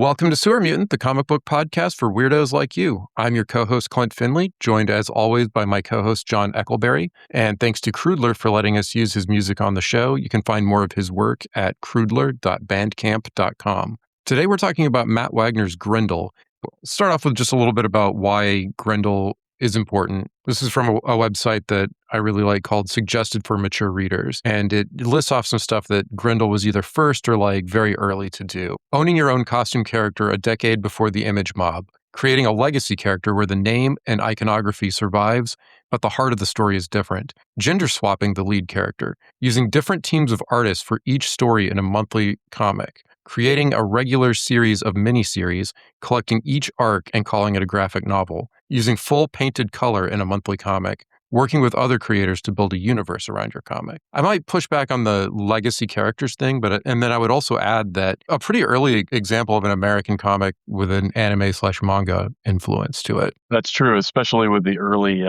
Welcome to Sewer Mutant, the comic book podcast for weirdos like you. I'm your co-host, Klint Finley, joined as always by my co-host, John Eckelberry. And thanks to Crudler for letting us use his music on the show. You can find more of his work at crudler.bandcamp.com. Today we're talking about Matt Wagner's Grendel. We'll start off with just a little bit about why Grendel is important. This is from a website that I really like called Suggested for Mature Readers. And it lists off some stuff that Grendel was either first or very early to do. Owning your own costume character a decade before the image mob. Creating a legacy character where the name and iconography survives, but the heart of the story is different. Gender swapping the lead character. Using different teams of artists for each story in a monthly comic. Creating a regular series of miniseries, collecting each arc and calling it a graphic novel, using full painted color in a monthly comic, working with other creators to build a universe around your comic. I might push back on the legacy characters thing, and then I would also add that a pretty early example of an American comic with an anime/manga influence to it. That's true, especially with the early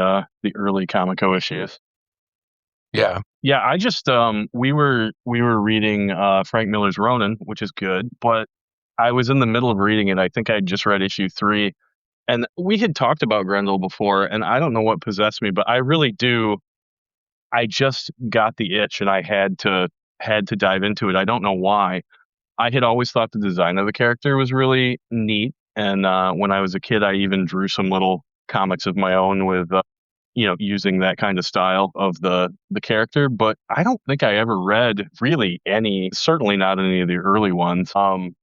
Comico issues. Yeah. Yeah, I just we were reading Frank Miller's Ronin, which is good, but I was in the middle of reading it. I think I just read issue 3, and we had talked about Grendel before, and I don't know what possessed me, but I really do. I just got the itch, and I had to dive into it. I don't know why. I had always thought the design of the character was really neat, and when I was a kid, I even drew some little comics of my own with using that kind of style of the character, but I don't think I ever read really any, certainly not any of the early ones. And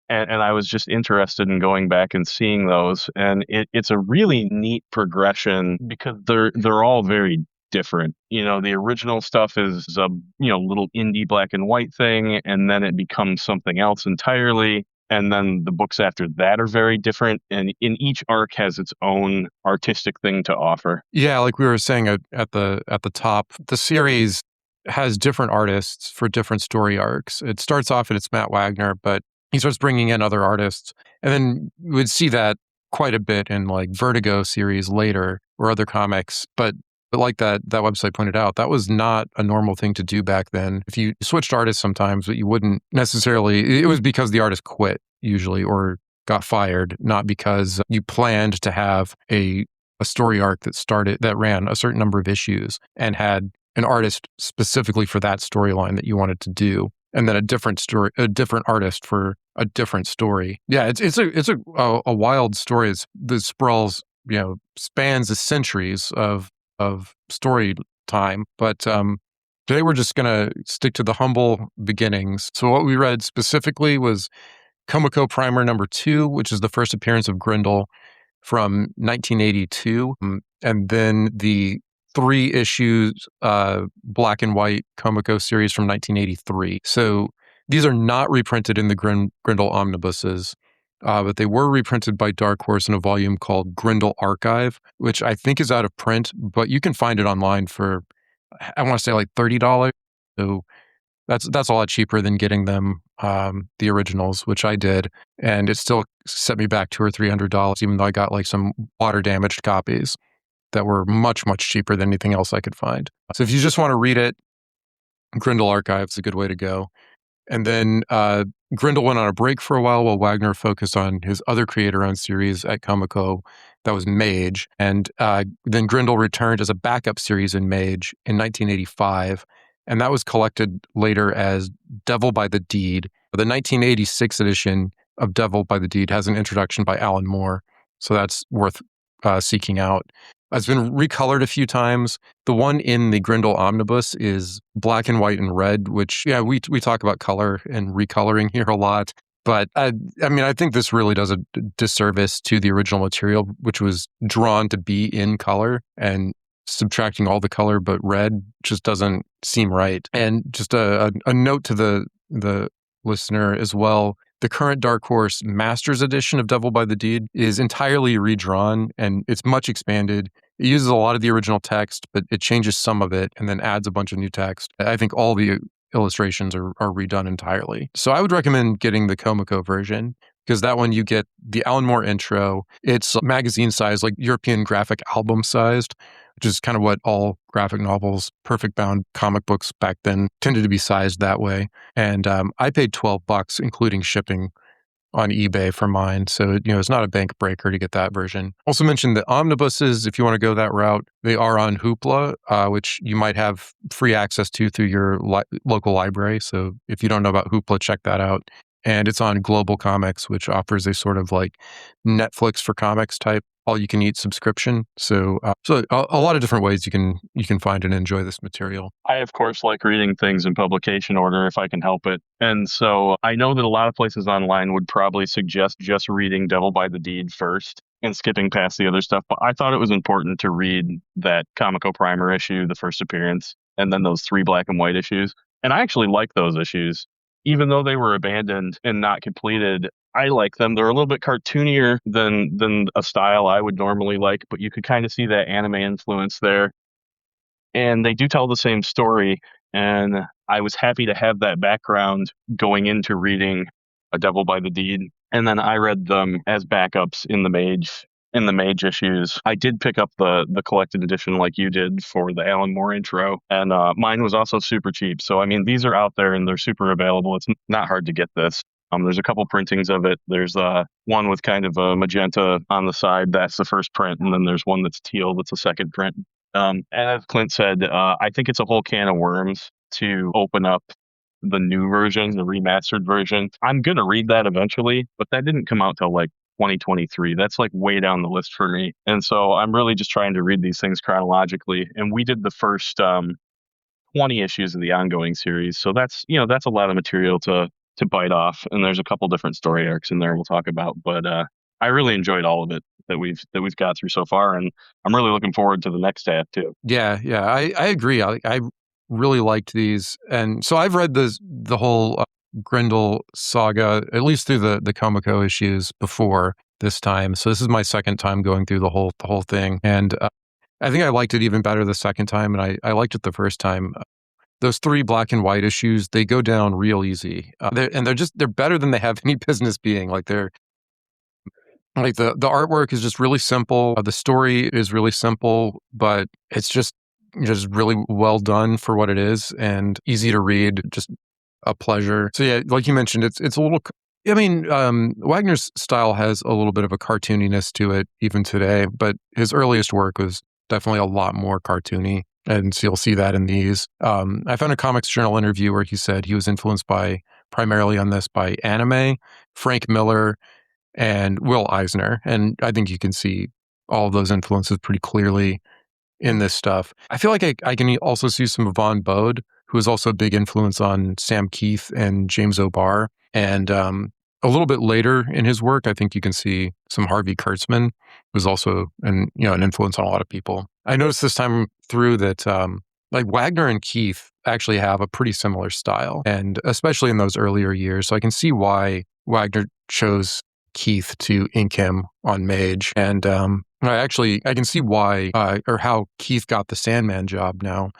I was just interested in going back and seeing those, and it's a really neat progression because they're all very different. The original stuff is a little indie black and white thing, and then it becomes something else entirely. And then the books after that are very different, and in each arc has its own artistic thing to offer. Yeah, like we were saying at the top, the series has different artists for different story arcs. It starts off and it's Matt Wagner, but he starts bringing in other artists, and then we would see that quite a bit in Vertigo series later or other comics. But like that website pointed out, that was not a normal thing to do back then. If you switched artists sometimes, but you wouldn't necessarily, it was because the artist quit usually or got fired, not because you planned to have a story arc that ran a certain number of issues and had an artist specifically for that storyline that you wanted to do, and then a different artist for a different story. Yeah, it's a wild story. The sprawls, spans the centuries of story time, but today we're just going to stick to the humble beginnings. So what we read specifically was Comico Primer number 2, which is the first appearance of Grendel from 1982, and then the 3 issues black and white Comico series from 1983. So these are not reprinted in the Grendel omnibuses. But they were reprinted by Dark Horse in a volume called Grendel Archive, which I think is out of print, but you can find it online for, I want to say $30. So that's a lot cheaper than getting them, the originals, which I did. And it still set me back $200 or $300, even though I got some water damaged copies that were much, much cheaper than anything else I could find. So if you just want to read it, Grendel Archive is a good way to go. And then Grendel went on a break for a while Wagner focused on his other creator-owned series at Comico, that was Mage. And then Grendel returned as a backup series in Mage in 1985, and that was collected later as Devil by the Deed. The 1986 edition of Devil by the Deed has an introduction by Alan Moore, so that's worth seeking out. It's been recolored a few times. The one in the Grendel Omnibus is black and white and red, which, we talk about color and recoloring here a lot. But I think this really does a disservice to the original material, which was drawn to be in color, and subtracting all the color but red just doesn't seem right. And just a note to the listener as well. The current Dark Horse Masters edition of Devil by the Deed is entirely redrawn, and it's much expanded. It uses a lot of the original text, but it changes some of it and then adds a bunch of new text. I think all the illustrations are redone entirely. So I would recommend getting the Comico version, because that one you get the Alan Moore intro. It's magazine size, like European graphic album sized, which is kind of what all graphic novels, perfect bound comic books back then tended to be sized that way. And I paid $12, including shipping, on eBay for mine. So, it's not a bank breaker to get that version. Also mentioned the omnibuses, if you want to go that route, they are on Hoopla, which you might have free access to through your local library. So if you don't know about Hoopla, check that out. And it's on Global Comics, which offers a sort of like Netflix for comics type all-you-can-eat subscription. So, a lot of different ways you can find and enjoy this material. I, of course, like reading things in publication order if I can help it. And so I know that a lot of places online would probably suggest just reading Devil by the Deed first and skipping past the other stuff. But I thought it was important to read that Comico Primer issue, the first appearance, and then those 3 black and white issues. And I actually like those issues. Even though they were abandoned and not completed, I like them. They're a little bit cartoonier than a style I would normally like, but you could kind of see that anime influence there. And they do tell the same story, and I was happy to have that background going into reading A Devil by the Deed. And then I read them as backups in the Mage issues. I did pick up the collected edition like you did for the Alan Moore intro, and mine was also super cheap. So I mean, these are out there and they're super available. It's not hard to get this. There's a couple printings of it. There's one with kind of a magenta on the side. That's the first print, and then there's one that's teal. That's the second print. And as Klint said, I think it's a whole can of worms to open up the new version, the remastered version. I'm going to read that eventually, but that didn't come out till like 2023. That's like way down the list for me. And so I'm really just trying to read these things chronologically. And we did the first 20 issues of the ongoing series. So that's a lot of material to bite off. And there's a couple different story arcs in there we'll talk about. But I really enjoyed all of it that we've got through so far. And I'm really looking forward to the next half too. Yeah, I agree. I really liked these. And so I've read the whole Grendel saga, at least through the Comico issues before this time. So this is my second time going through the whole thing. And I think I liked it even better the second time. And I liked it the first time. Those 3 black and white issues, they go down real easy. They're better than they have any business being. Like they're like the artwork is just really simple. The story is really simple, but it's just really well done for what it is and easy to read. Just a pleasure. So yeah, like you mentioned, it's a little. I mean, Wagner's style has a little bit of a cartooniness to it even today, but his earliest work was definitely a lot more cartoony. And so you'll see that in these. I found a Comics Journal interview where he said he was influenced primarily on this by anime, Frank Miller, and Will Eisner. And I think you can see all of those influences pretty clearly in this stuff. I feel like I can also see some Von Bode, who is also a big influence on Sam Keith and James O'Barr. And a little bit later in his work, I think you can see some Harvey Kurtzman, who's also an influence on a lot of people. I noticed this time through that like Wagner and Keith actually have a pretty similar style, and especially in those earlier years. So I can see why Wagner chose Keith to ink him on Mage. And I can see why or how Keith got the Sandman job now.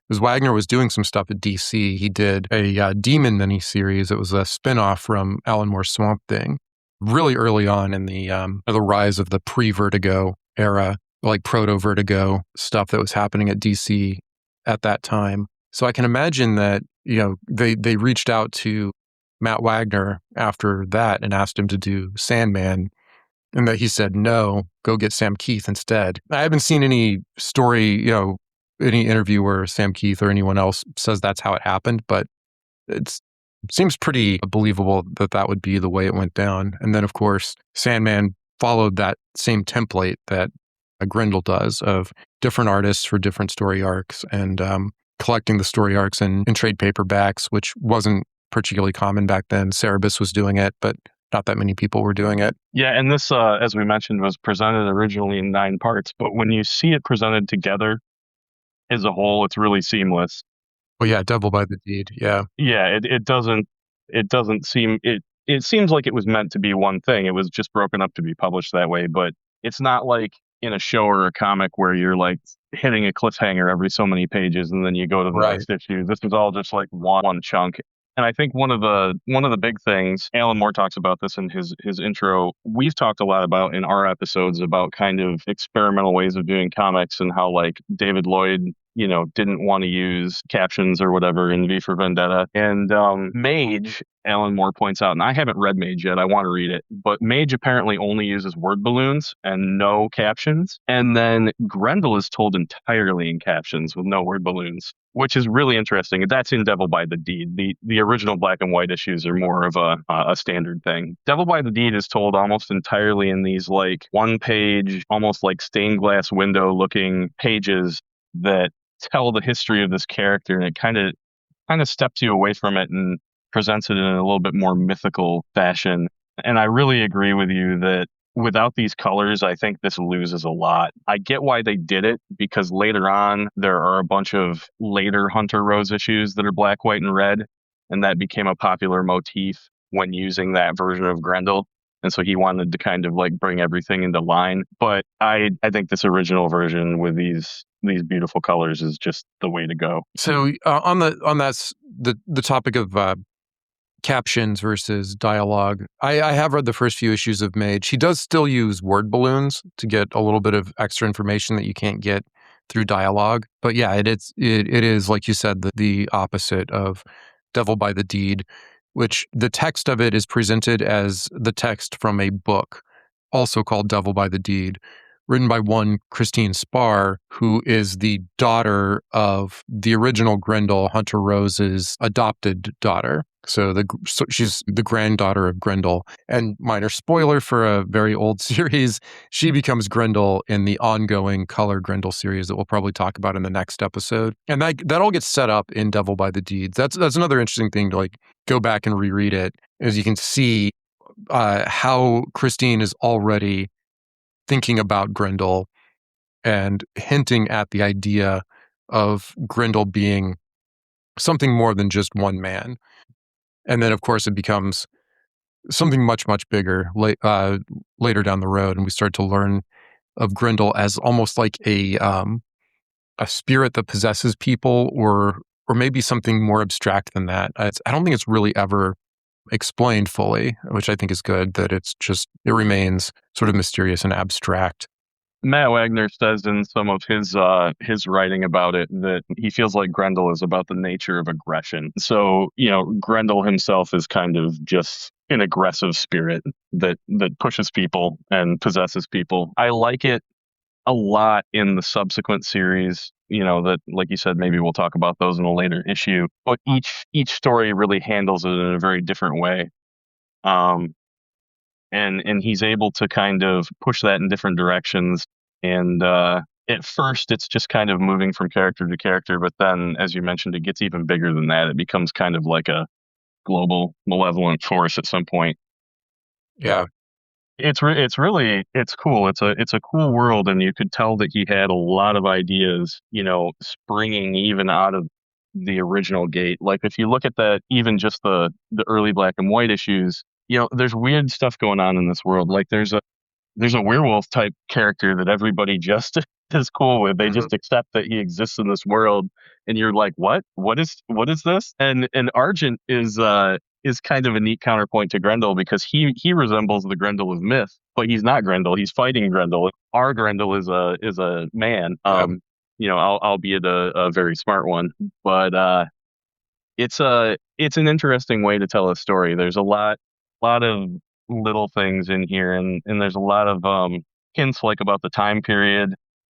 Because Wagner was doing some stuff at DC. He did a Demon miniseries. It was a spinoff from Alan Moore's Swamp Thing, really early on in the rise of the pre-Vertigo era, like proto-Vertigo stuff that was happening at DC at that time. So I can imagine that they reached out to Matt Wagner after that and asked him to do Sandman, and that he said no, go get Sam Keith instead. I haven't seen any story, any interview where Sam Keith or anyone else says that's how it happened, but it seems pretty believable that would be the way it went down. And then, of course, Sandman followed that same template that Grendel does of different artists for different story arcs and collecting the story arcs in trade paperbacks, which wasn't particularly common back then. Cerebus was doing it, but not that many people were doing it. Yeah, and this, as we mentioned, was presented originally in 9 parts, but when you see it presented together as a whole, it's really seamless. Well, yeah, Devil by the Deed, yeah. Yeah, it doesn't seem, it seems like it was meant to be one thing. It was just broken up to be published that way, but it's not like in a show or a comic where you're like hitting a cliffhanger every so many pages and then you go to the next issue. This is all just like one chunk. And I think one of the big things, Alan Moore talks about this in his intro, we've talked a lot about in our episodes about kind of experimental ways of doing comics and how like David Lloyd didn't want to use captions or whatever in V for Vendetta. And Mage, Alan Moore points out, and I haven't read Mage yet, I want to read it, but Mage apparently only uses word balloons and no captions. And then Grendel is told entirely in captions with no word balloons, which is really interesting. That's in Devil by the Deed. The original black and white issues are more of a standard thing. Devil by the Deed is told almost entirely in these like one page, almost like stained glass window looking pages that tell the history of this character, and it kind of steps you away from it and presents it in a little bit more mythical fashion. And I really agree with you that without these colors, I think this loses a lot. I get why they did it, because later on there are a bunch of later Hunter Rose issues that are black, white, and red, and that became a popular motif when using that version of Grendel. And so he wanted to kind of like bring everything into line. But I think this original version with these beautiful colors is just the way to go. So on the topic of captions versus dialogue, I have read the first few issues of Mage. He does still use word balloons to get a little bit of extra information that you can't get through dialogue. But yeah, it is like you said, the opposite of Devil by the Deed, which the text of it is presented as the text from a book, also called Devil by the Deed, written by one Christine Spar, who is the daughter of the original Grendel, Hunter Rose's adopted daughter. So she's the granddaughter of Grendel. And minor spoiler for a very old series, she becomes Grendel in the ongoing Color Grendel series that we'll probably talk about in the next episode. And that all gets set up in Devil by the Deeds. That's another interesting thing to like go back and reread it, as you can see how Christine is already thinking about Grendel and hinting at the idea of Grendel being something more than just one man. And then, of course, it becomes something much, much bigger later down the road. And we start to learn of Grendel as almost like a spirit that possesses people, or maybe something more abstract than that. I don't think it's really ever explained fully, which I think is good, that it remains sort of mysterious and abstract. Matt Wagner says in some of his writing about it that he feels like Grendel is about the nature of aggression. So, Grendel himself is kind of just an aggressive spirit that pushes people and possesses people. I like it a lot in the subsequent series, that, like you said, maybe we'll talk about those in a later issue. But each story really handles it in a very different way. And he's able to kind of push that in different directions. And at first, it's just kind of moving from character to character. But then, as you mentioned, it gets even bigger than that. It becomes kind of like a global malevolent force at some point. Yeah. It's cool. It's a cool world. And you could tell that he had a lot of ideas, springing even out of the original Gate. Like if you look at that, even just the early black and white issues, there's weird stuff going on in this world. Like there's a werewolf type character that everybody just is cool with. They just accept that he exists in this world, and you're like, what is this? And Argent is kind of a neat counterpoint to Grendel, because he resembles the Grendel of myth, but he's not Grendel. He's fighting Grendel. Our Grendel is a man, albeit a very smart one. But it's an interesting way to tell a story. There's a lot of little things in here, and there's a lot of hints like about the time period.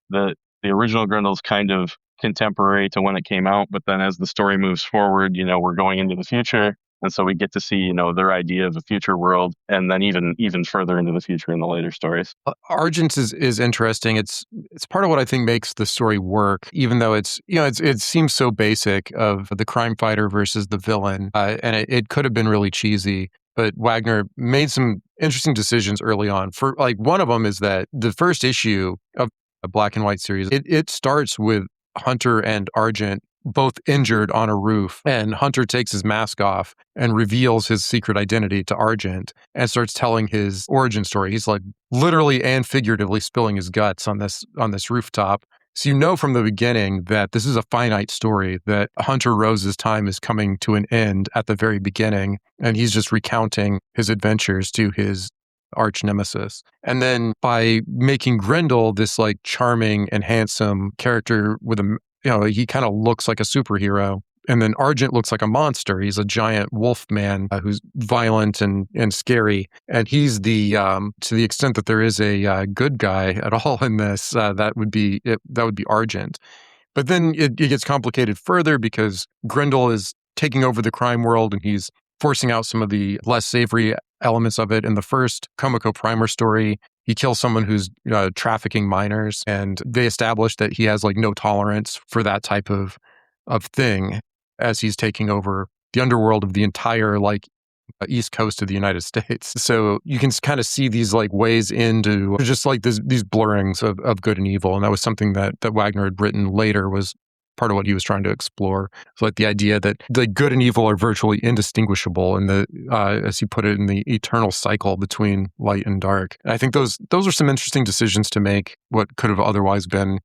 The original Grendel's kind of contemporary to when it came out, but then as the story moves forward, we're going into the future, and so we get to see their idea of a future world, and then even further into the future in the later stories. Argent is interesting. It's part of what I think makes the story work, even though it seems so basic, of the crime fighter versus the villain, and it could have been really cheesy. But Wagner made some interesting decisions early on. For like, one of them is that the first issue of a black and white series, it starts with Hunter and Argent both injured on a roof, and Hunter takes his mask off and reveals his secret identity to Argent and starts telling his origin story. He's like literally and figuratively spilling his guts on this rooftop. So from the beginning that this is a finite story, that Hunter Rose's time is coming to an end at the very beginning, and he's just recounting his adventures to his arch nemesis. And then by making Grendel this like charming and handsome character with he kind of looks like a superhero. And then Argent looks like a monster. He's a giant wolf man who's violent and scary. And he's to the extent that there is a good guy at all in this, that would be Argent. But then it gets complicated further because Grendel is taking over the crime world and he's forcing out some of the less savory elements of it. In the first Comico Primer story, he kills someone who's trafficking minors, and they establish that he has like no tolerance for that type of thing as he's taking over the underworld of the entire east coast of the United States. So you can kind of see these like ways into just like these blurrings of good and evil. And that was something that Wagner had written later, was part of what he was trying to explore. So like the idea that the good and evil are virtually indistinguishable in the, as he put it, in the eternal cycle between light and dark. And I think those are some interesting decisions to make what could have otherwise been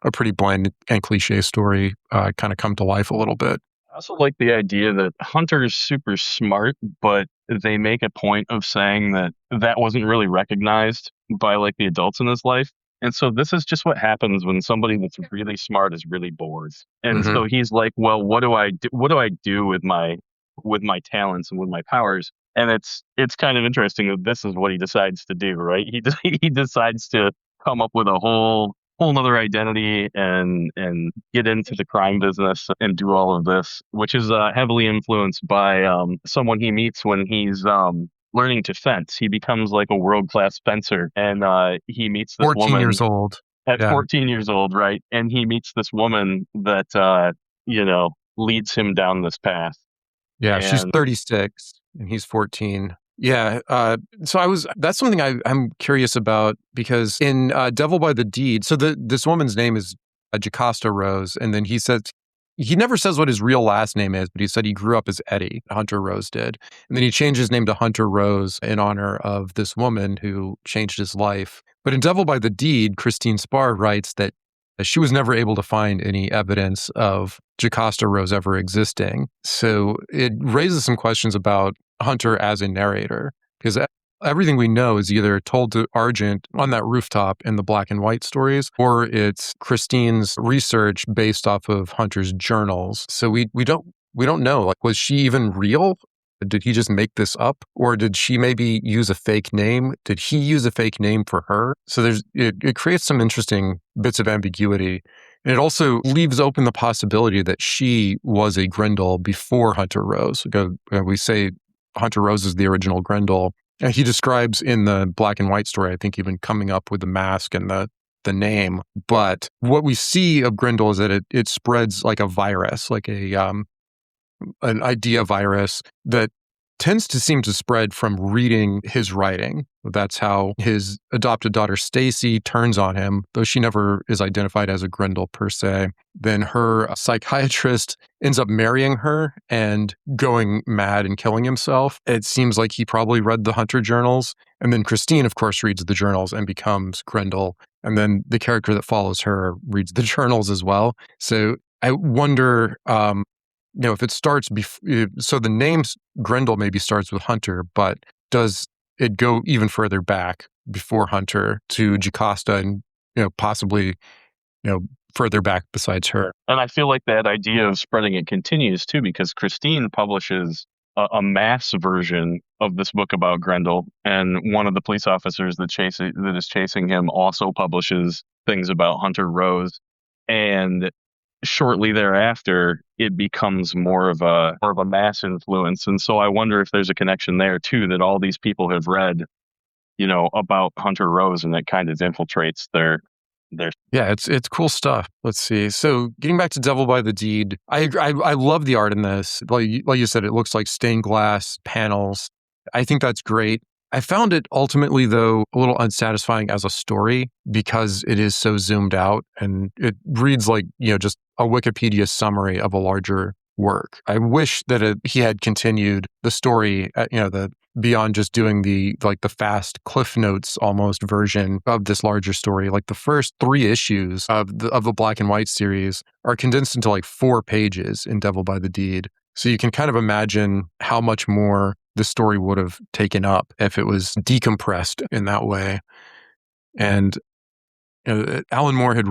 a pretty bland and cliche story kind of come to life a little bit. I also like the idea that Hunter is super smart, but they make a point of saying that wasn't really recognized by like the adults in his life. And so this is just what happens when somebody that's really smart is really bored. And Mm-hmm. so he's like, well, what do I do? What do I do with my talents and with my powers? And it's kind of interesting that this is what he decides to do, right? He decides to come up with a whole nother identity and get into the crime business and do all of this, which is heavily influenced by someone he meets when he's learning to fence. He becomes like a world-class fencer, and he meets this 14 woman years old. at Yeah. 14 years old, right? And he meets this woman that leads him down this path. Yeah, she's And 36 and he's 14. Yeah, that's something I'm curious about, because in Devil by the Deed, so this woman's name is Jocasta Rose, and then he never says what his real last name is, but he said he grew up as Eddie, Hunter Rose did. And then he changed his name to Hunter Rose in honor of this woman who changed his life. But in Devil by the Deed, Christine Spar writes that she was never able to find any evidence of Jocasta Rose ever existing. So it raises some questions about Hunter as a narrator, because everything we know is either told to Argent on that rooftop in the black and white stories, or it's Christine's research based off of Hunter's journals. So we don't know. Like, was she even real? Did he just make this up? Or did she maybe use a fake name? Did he use a fake name for her? So it creates some interesting bits of ambiguity. And it also leaves open the possibility that she was a Grendel before Hunter Rose. We say Hunter Rose is the original Grendel. And he describes in the black and white story, I think, even coming up with the mask and the name. But what we see of Grendel is that it spreads like a virus, like an idea virus that tends to seem to spread from reading his writing. That's how his adopted daughter Stacy turns on him, though she never is identified as a Grendel per se. Then her psychiatrist ends up marrying her and going mad and killing himself. It seems like he probably read the Hunter journals. And then Christine, of course, reads the journals and becomes Grendel. And then the character that follows her reads the journals as well. So I wonder, if it starts so the name Grendel maybe starts with Hunter, but does it go even further back before Hunter to Jocasta and, possibly, further back besides her? And I feel like that idea of spreading it continues too, because Christine publishes a mass version of this book about Grendel, and one of the police officers that is chasing him also publishes things about Hunter Rose, and shortly thereafter, it becomes more of a mass influence. And so I wonder if there's a connection there too, that all these people have read, about Hunter Rose, and that kind of infiltrates their. Yeah, it's cool stuff. Let's see. So getting back to Devil by the Deed, I love the art in this. Like you said, it looks like stained glass panels. I think that's great. I found it ultimately, though, a little unsatisfying as a story because it is so zoomed out and it reads like, just a Wikipedia summary of a larger work. I wish that he had continued the story, the beyond just doing the fast Cliff Notes almost version of this larger story. Like the first 3 issues of the black and white series are condensed into like 4 pages in Devil by the Deed. So you can kind of imagine how much more the story would have taken up if it was decompressed in that way. And Alan Moore had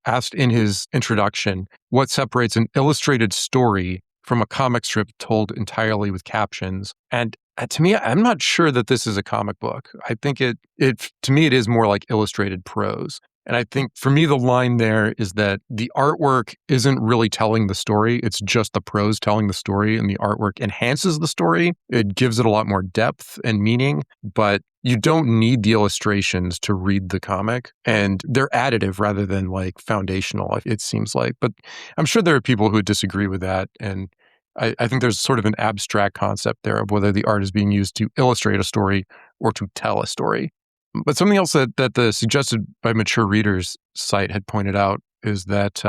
asked in his introduction what separates an illustrated story from a comic strip told entirely with captions. And to me, I'm not sure that this is a comic book. I think to me, it is more like illustrated prose. And I think for me, the line there is that the artwork isn't really telling the story. It's just the prose telling the story, and the artwork enhances the story. It gives it a lot more depth and meaning, but you don't need the illustrations to read the comic, and they're additive rather than like foundational, it seems like. But I'm sure there are people who would disagree with that. And I think there's sort of an abstract concept there of whether the art is being used to illustrate a story or to tell a story. But something else that the Suggested by Mature Readers site had pointed out is that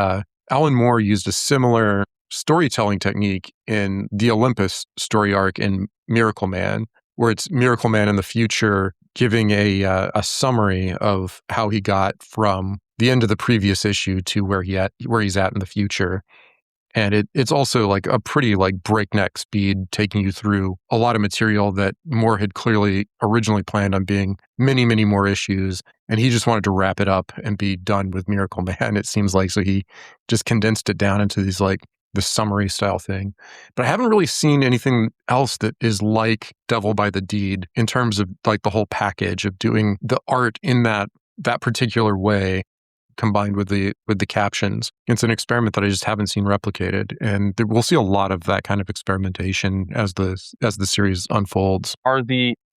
Alan Moore used a similar storytelling technique in the Olympus story arc in Miracle Man, where it's Miracle Man in the future giving a summary of how he got from the end of the previous issue to where he's at in the future. And it's also like a pretty like breakneck speed, taking you through a lot of material that Moore had clearly originally planned on being many, many more issues. And he just wanted to wrap it up and be done with Miracle Man, it seems like. So he just condensed it down into these like the summary style thing. But I haven't really seen anything else that is like Devil by the Deed in terms of like the whole package of doing the art in that particular way, combined with the captions. It's an experiment that I just haven't seen replicated, and we'll see a lot of that kind of experimentation as the series unfolds.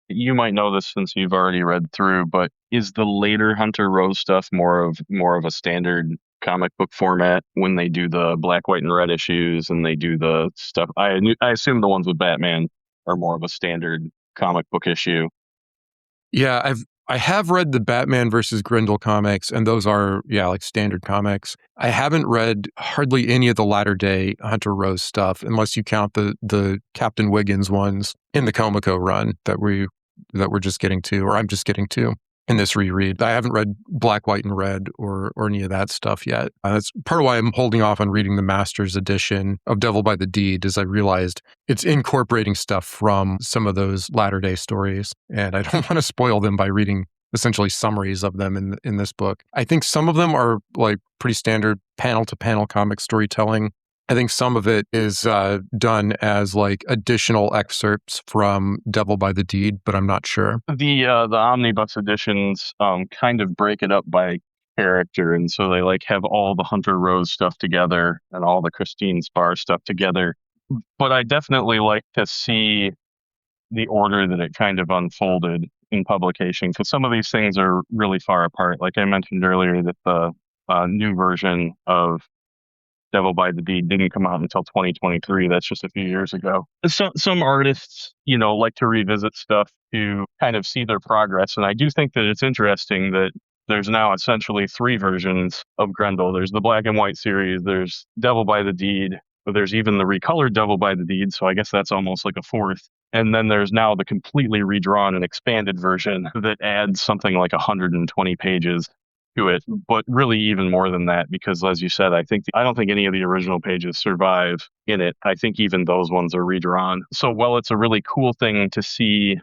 You might know this since you've already read through, but is the later Hunter Rose stuff more of a standard comic book format when they do the black, white, and red issues and they do the stuff? I assume the ones with Batman are more of a standard comic book issue. Yeah, I have read the Batman versus Grendel comics, and those are, like standard comics. I haven't read hardly any of the latter day Hunter Rose stuff, unless you count the Captain Wiggins ones in the Comico run that we're just getting to, or I'm just getting to in this reread. I haven't read Black, White, and Red or any of that stuff yet. That's part of why I'm holding off on reading the Masters edition of Devil by the Deed, is I realized it's incorporating stuff from some of those latter-day stories, and I don't want to spoil them by reading essentially summaries of them in this book. I think some of them are like pretty standard panel-to-panel comic storytelling. I think some of it is done as like additional excerpts from Devil by the Deed, but I'm not sure. The omnibus editions kind of break it up by character, and so they like have all the Hunter Rose stuff together and all the Christine Spar stuff together. But I definitely like to see the order that it kind of unfolded in publication, because some of these things are really far apart. Like I mentioned earlier, that the new version of Devil by the Deed didn't come out until 2023. That's just a few years ago. Some artists, like to revisit stuff to kind of see their progress. And I do think that it's interesting that there's now essentially 3 versions of Grendel. There's the black and white series, there's Devil by the Deed, but there's even the recolored Devil by the Deed. So I guess that's almost like a 4th. And then there's now the completely redrawn and expanded version that adds something like 120 pages to it, but really even more than that, because as you said, I don't think any of the original pages survive in it. I think even those ones are redrawn. So while it's a really cool thing to see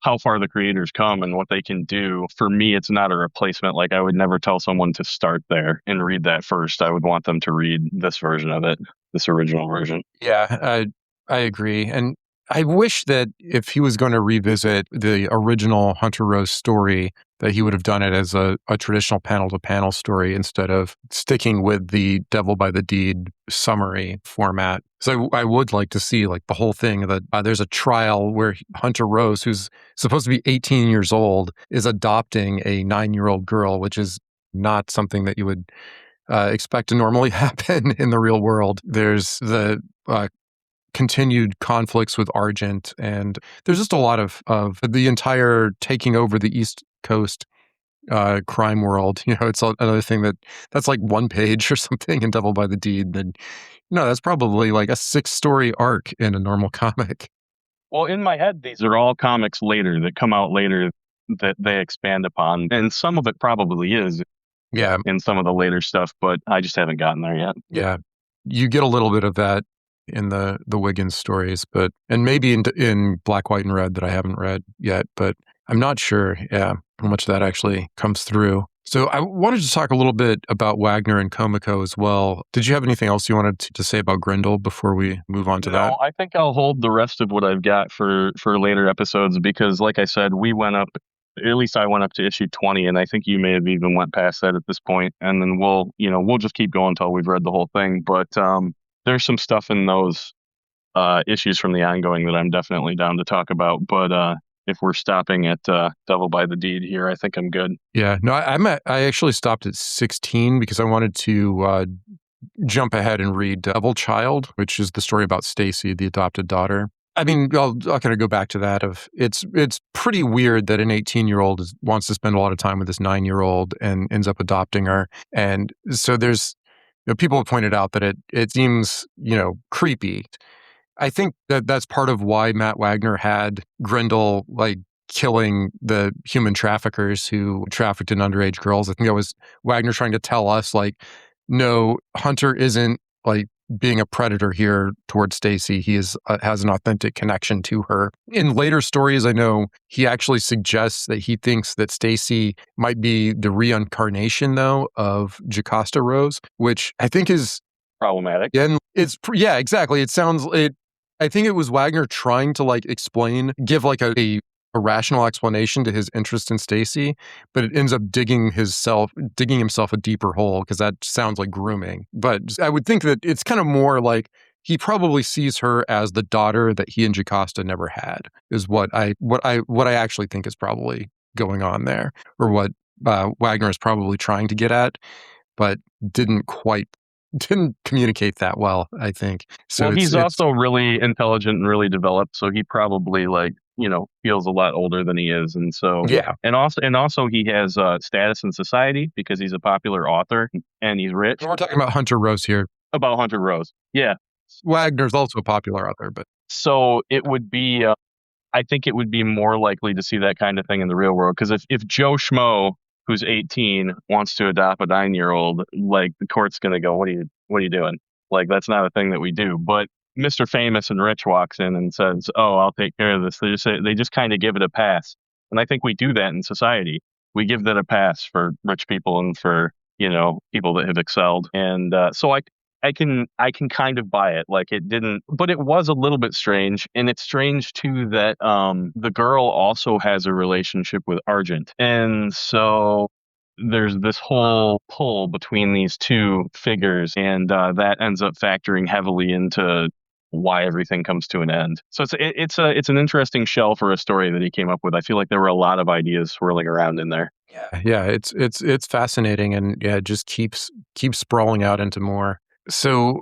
how far the creators come and what they can do, for me, it's not a replacement. Like I would never tell someone to start there and read that first. I would want them to read this version of it, this original version. Yeah, I agree. And I wish that if he was going to revisit the original Hunter Rose story, that he would have done it as a traditional panel-to-panel story instead of sticking with the Devil by the Deed summary format. So I would like to see like the whole thing, that there's a trial where Hunter Rose, who's supposed to be 18 years old, is adopting a 9-year-old girl, which is not something that you would expect to normally happen in the real world. There's the continued conflicts with Argent, and there's just a lot of the entire taking over the East Coast crime world. It's another thing that's like 1 page or something in Devil by the Deed. Then that's probably like a 6-story arc in a normal comic. Well, in my head, these are all comics later that come out later that they expand upon, and some of it probably is in some of the later stuff, but I just haven't gotten there yet. Yeah, you get a little bit of that in the Wiggins stories, and maybe in Black, White, and Red that I haven't read yet, but I'm not sure, how much that actually comes through. So I wanted to talk a little bit about Wagner and Comico as well. Did you have anything else you wanted to say about Grendel before we move on to that? No, I think I'll hold the rest of what I've got for later episodes because, like I said, we went up. At least I went up to issue 20, and I think you may have even went past that at this point. And then we'll just keep going until we've read the whole thing. But there's some stuff in those issues from the ongoing that I'm definitely down to talk about. But if we're stopping at Devil by the Deed here, I think I'm good. Yeah, no, I actually stopped at 16 because I wanted to jump ahead and read Devil Child, which is the story about Stacy, the adopted daughter. I mean, I'll kind of go back to that. It's pretty weird that an 18-year-old wants to spend a lot of time with this 9-year-old and ends up adopting her. And so there's people have pointed out that it seems creepy. I think that that's part of why Matt Wagner had Grendel killing the human traffickers who trafficked in underage girls. I think that was Wagner trying to tell us no, Hunter isn't being a predator here towards Stacy. He has an authentic connection to her. In later stories, I know he actually suggests that he thinks that Stacy might be the reincarnation, though, of Jocasta Rose, which I think is problematic. And yeah, exactly. I think it was Wagner trying to give a rational explanation to his interest in Stacy, but it ends up digging himself a deeper hole because that sounds like grooming. But I would think that it's kind of more like he probably sees her as the daughter that he and Jocasta never had, is what I actually think is probably going on there, or what Wagner is probably trying to get at, but didn't communicate that well, I think. So he's also really intelligent and really developed, so he probably feels a lot older than he is, and so yeah, and also he has status in society because he's a popular author and he's rich. We're talking about Hunter Rose here. About Hunter Rose, yeah. Wagner's also a popular author, but so it would be. I think it would be more likely to see that kind of thing in the real world because if Joe Schmo, who's 18, wants to adopt a 9-year-old, the court's going to go, what are you doing? That's not a thing that we do. But Mr. Famous and Rich walks in and says, oh, I'll take care of this. They just kind of give it a pass. And I think we do that in society. We give that a pass for rich people and for, people that have excelled. And so I can kind of buy it. It didn't, but it was a little bit strange. And it's strange too that the girl also has a relationship with Argent. And so there's this whole pull between these two figures, and that ends up factoring heavily into why everything comes to an end. So it's an interesting shell for a story that he came up with. I feel like there were a lot of ideas swirling around in there. Yeah, it's fascinating, and yeah, it just keeps sprawling out into more. So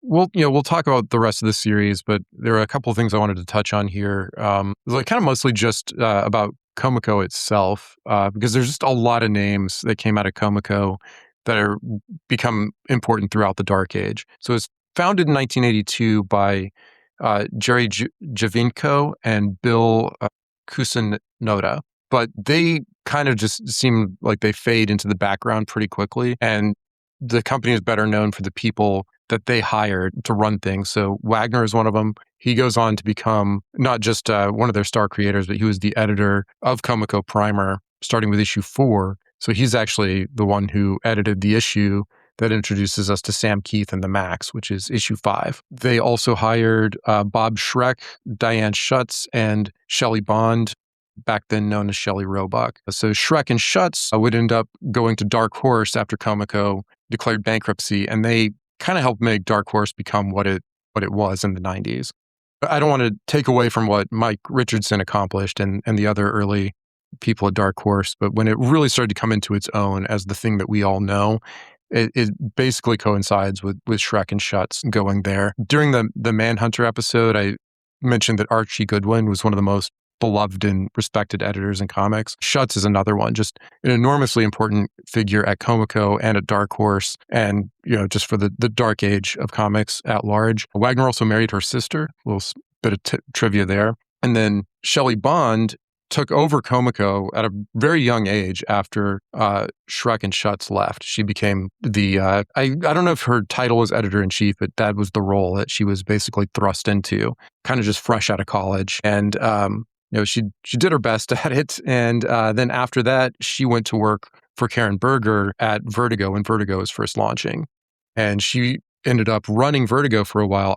we'll talk about the rest of the series, but there are a couple of things I wanted to touch on here. Kind of mostly just about Comico itself, because there's just a lot of names that came out of Comico that are become important throughout the Dark Age. So it's founded in 1982 by Jerry Javinko and Bill Kusanota, but they kind of just seem like they fade into the background pretty quickly, and the company is better known for the people that they hired to run things. So Wagner is one of them. He goes on to become not just one of their star creators, but he was the editor of Comico Primer, starting with issue 4. So he's actually the one who edited the issue that introduces us to Sam Keith and the Max, which is issue 5. They also hired Bob Schreck, Diane Schutz, and Shelley Bond, back then known as Shelley Roebuck. So Schreck and Schutz would end up going to Dark Horse after Comico declared bankruptcy, and they kind of helped make Dark Horse become what it was in the 90s. I don't want to take away from what Mike Richardson accomplished and the other early people at Dark Horse, but when it really started to come into its own as the thing that we all know, it basically coincides with Schreck and Schutz going there. During the Manhunter episode, I mentioned that Archie Goodwin was one of the most beloved and respected editors in comics. Schutz is another one, just an enormously important figure at Comico and at Dark Horse, and just for the Dark Age of comics at large. Wagner also married her sister, a little bit of trivia there. And then Shelley Bond took over Comico at a very young age after Schreck and Schutz left. She became the, I don't know if her title was editor-in-chief, but that was the role that she was basically thrust into, kind of just fresh out of college. And she did her best at it, and then after that, she went to work for Karen Berger at Vertigo when Vertigo was first launching. And she ended up running Vertigo for a while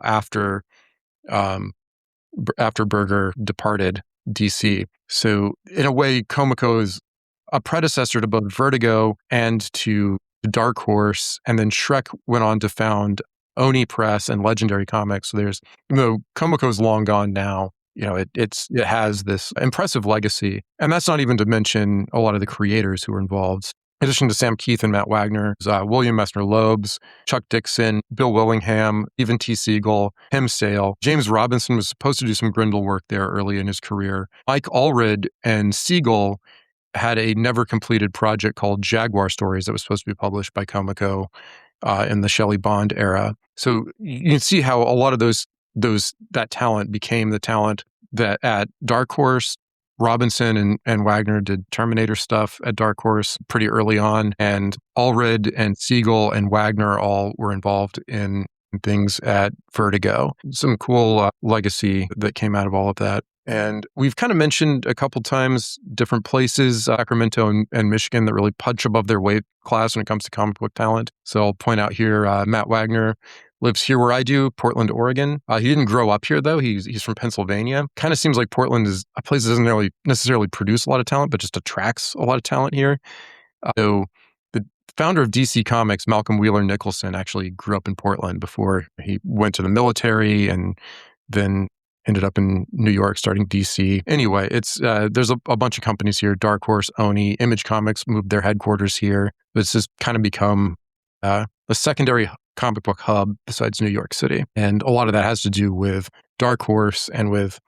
um, after Berger departed DC. So in a way, Comico is a predecessor to both Vertigo and to Dark Horse. And then Shrek went on to found Oni Press and Legendary Comics. So there's, even though Comico's long gone now, it has this impressive legacy. And that's not even to mention a lot of the creators who were involved. In addition to Sam Keith and Matt Wagner, William Messner-Loebs, Chuck Dixon, Bill Willingham, even T. Siegel, Tim Sale. James Robinson was supposed to do some Grendel work there early in his career. Mike Allred and Siegel had a never completed project called Jaguar Stories that was supposed to be published by Comico in the Shelley Bond era. So you can see how a lot of that talent became the talent that at Dark Horse, Robinson and Wagner did Terminator stuff at Dark Horse pretty early on, and Allred and Siegel and Wagner all were involved in things at Vertigo. Some cool legacy that came out of all of that. And we've kind of mentioned a couple times different places, Sacramento and Michigan, that really punch above their weight class when it comes to comic book talent. So I'll point out here, Matt Wagner lives here where I do, Portland, Oregon. He didn't grow up here, though. He's from Pennsylvania. Kind of seems like Portland is a place that doesn't really necessarily produce a lot of talent, but just attracts a lot of talent here. So the founder of DC Comics, Malcolm Wheeler Nicholson, actually grew up in Portland before he went to the military and then ended up in New York starting DC. Anyway, there's a bunch of companies here, Dark Horse, Oni, Image Comics moved their headquarters here. It's just kind of become a secondary comic book hub besides New York City. And a lot of that has to do with Dark Horse and with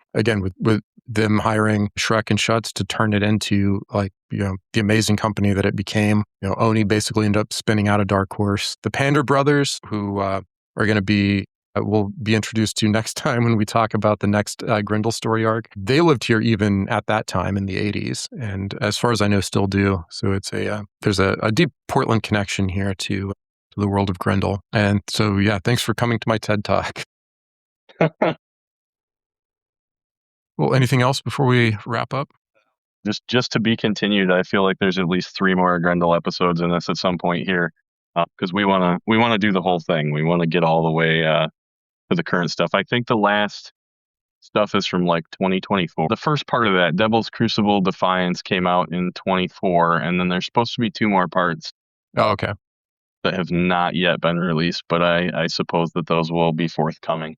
them hiring Shrek and Schutz to turn it into the amazing company that it became. Oni basically ended up spinning out of Dark Horse. The Pander brothers, who are going to be we'll be introduced to next time when we talk about the next Grendel story arc. They lived here even at that time in the 80s, and as far as I know, still do. So it's there's a deep Portland connection here to the world of Grendel. And so, yeah, thanks for coming to my TED Talk. Well, anything else before we wrap up? Just to be continued. I feel like there's at least 3 more Grendel episodes in this at some point here, because we want to do the whole thing. We want to get all the way to the current stuff. I think the last stuff is from 2024. The first part of that, Devil's Crucible Defiance, came out in 24, and then there's supposed to be 2 more parts. Oh, okay. That have not yet been released, but I suppose that those will be forthcoming.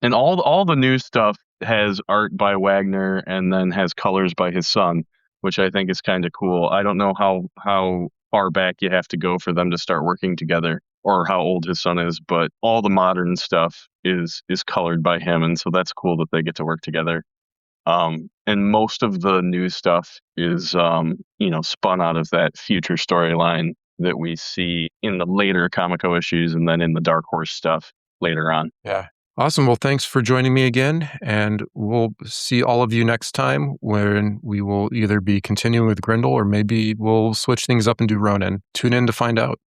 And all the new stuff has art by Wagner and then has colors by his son, which I think is kind of cool. I don't know how far back you have to go for them to start working together, or how old his son is, but all the modern stuff is colored by him, and so that's cool that they get to work together. And most of the new stuff is spun out of that future storyline that we see in the later Comico issues and then in the Dark Horse stuff later on. Yeah. Awesome. Well, thanks for joining me again, and we'll see all of you next time when we will either be continuing with Grendel or maybe we'll switch things up and do Ronin. Tune in to find out.